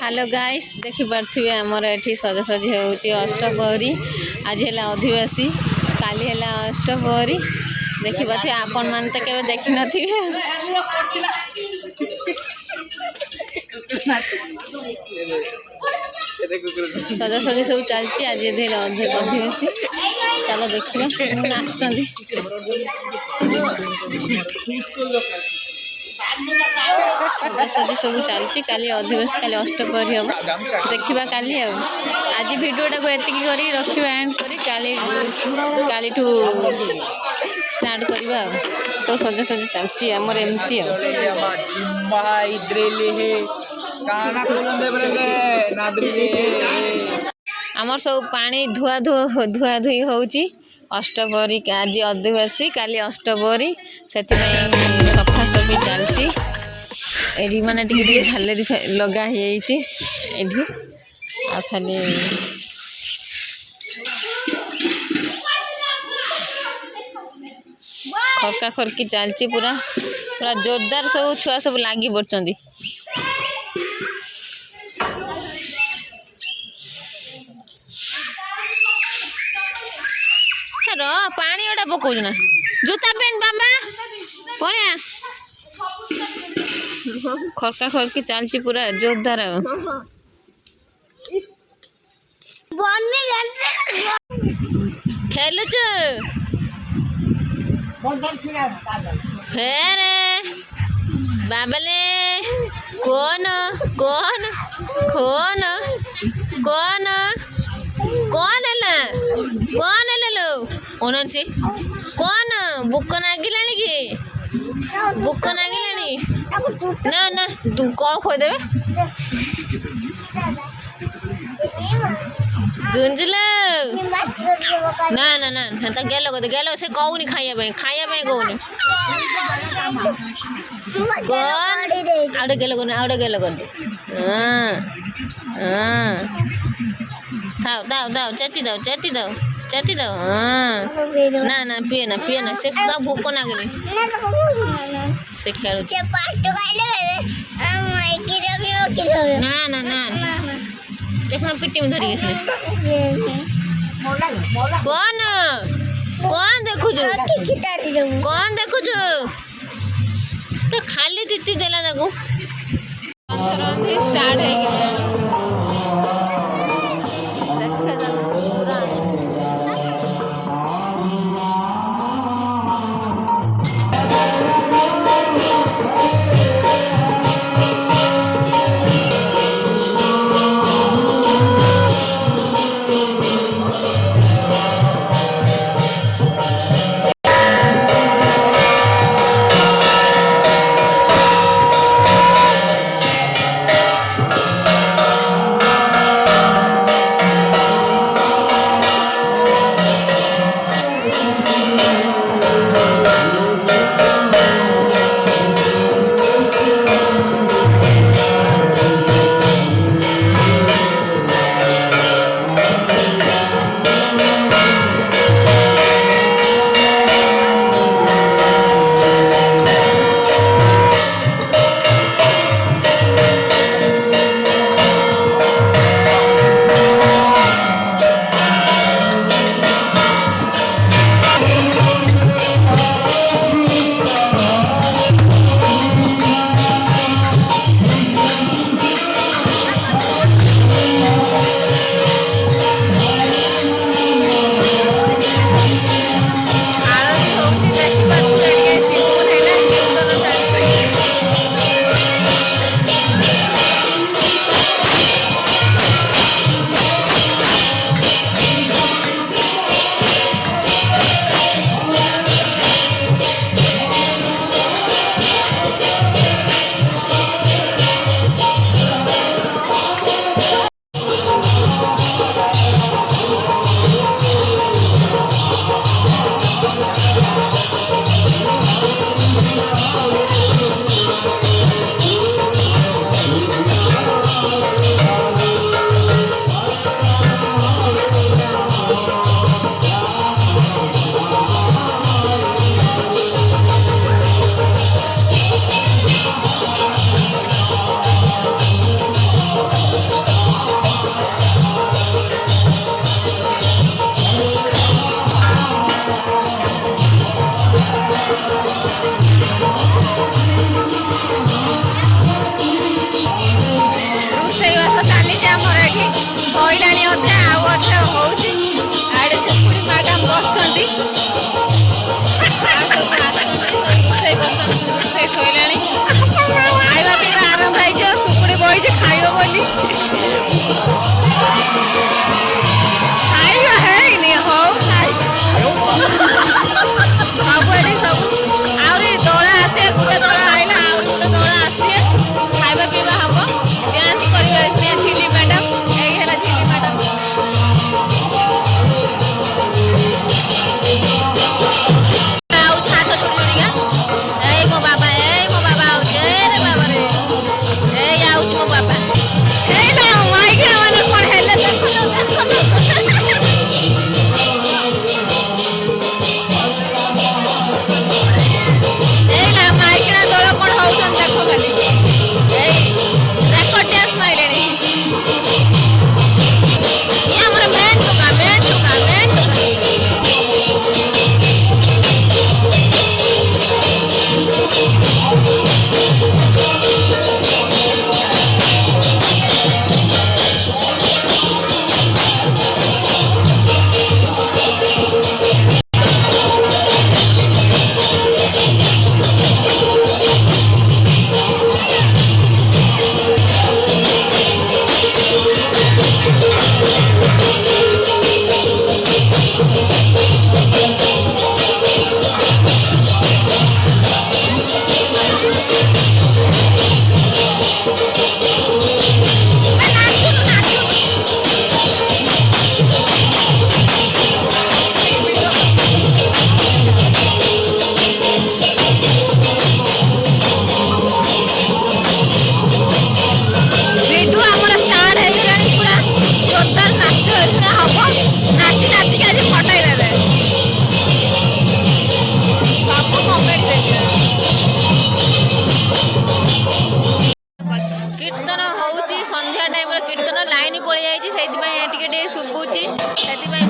hello guys देखि पार्थिबे हमर एठी सजासजी होउची अष्टप्रहरी आज हैला आदिवासी काली हैला अष्टप्रहरी देखि पार्थिबे आपन मान त केबे देखि नथिबे सजासजी सब चलची आज हैला आदिवासी चलो देखिबा नाचचंदी सजासजी सब चलती काली अधिवेश काली अष्टप्रहरी हम देखा काली आज भिडियोटा को एतिक करी रखा एंड करी काली ठू स्टार्ट करवा सब सजासजी चलती आमर एमती आमर सब पानी धुआ धुई होची अष्टप्रहरी आज आदिवासी काली अष्टप्रहरी से सफा सफी चलती एडी माने टिके झालेरी लगा हेची एडी आ खाली खरका खरकी चलती पूरा पूरा जोरदार सब छुआ सब लागी पड़चंदी पानी गोटा पकाउछ ना जूता पेन बाबा पड़िया खरका खरकी चलती पूरा जोरदार खेलुच फेरे बाबले कौन कौन कौन कौन कौन है लो ओनन से कौन बुक नागिलानी की बुक नागिलानी ना ना तू कौन खोई देवे गुंजलो ना ना ना तो गेलो से कहूनी खाइया कहूनी कौन आउटे गेलो कौन हाँ हाँ दाओ चेती दाओ हाँ ना ना पिए ना से भूख ना गनी से खेल ना ना ना देखना पिट्टी में धरी कौन देखु तो खाली दीती देला ना स्टार्ट है ଚାଲିଛି ଆମର ଏଠି କହିଲାଣି ଅଧେ ଆଉ ଅଧେ ହଉଛି ଆଡେ ସେପଟେ ମ୍ୟାଡାମ ବସିଛନ୍ତି ରୋଷେଇ କରୁଛନ୍ତି ରୋଷେଇ ସଇଲାଣି ଖାଇବା ପିଇବା ଆରମ୍ଭ ହେଇଯିବ ସୁକୁଡ଼ି ବଇଛି ଖାଇବ ବୋଲି ଖାଇବା ହେଇନି ହଉ ସବୁ ଏଠି ସବୁ ଆହୁରି ଦଳ ଆସିବେ ଗୋଟେ ଦଳ ଆଇଲା ଆହୁରି ଗୋଟେ ଦଳ ଆସିବେ ଖାଇବା ପିଇବା ହବ ଡ୍ୟାନ୍ସ କରିବେ ଝିଲି ମ୍ୟାଡାମ ଏଇ ହେଲା ଝିଲି ମ୍ୟାଡାମ ଆଉ ଛାତ ଯୋଡ଼ି ଯୋଡ଼ିକା ଏଇ ମୋ ବାବା ଆଉଛି ରେ ବାବାରେ ଏଇ ଆଉଛି ମୋ ବାବା ଏଇ ନା ମାଇକିନା ମାନେ କଣ ହେଲେ ଦେଖୁନ ଏଇଲା ମାଇକିନା ଦଳ କଣ ହଉଛନ୍ତି ଦେଖ ଖାଲି ଏଇ ରେକର୍ଡ ଡ୍ୟାନ୍ସ ମାଇଲେଣି ଇଏ ଆମର ମେନ୍ ଟୁକା ଭିଡିଓ ଆମର ଷ୍ଟାର୍ଟ ହେଇଗଲାଣି ପୁରା ଜୋରଦାର ନାଚ ଏଇନା ହବ ନାଚି ନାଚିକି ଆଜି ଫଟାଇ ଦେବେ ସବୁ କମେଡି ଦେଖିବେ କୀର୍ତ୍ତନ ହଉଛି ସନ୍ଧ୍ୟା ଟାଇମରେ କୀର୍ତ୍ତନ ଲାଇନ ପଳେଇ ଯାଇଛି ସେଇଥିପାଇଁ ଟିକେ ଟିକେ ଶୁଭୁଛି ସେଥିପାଇଁ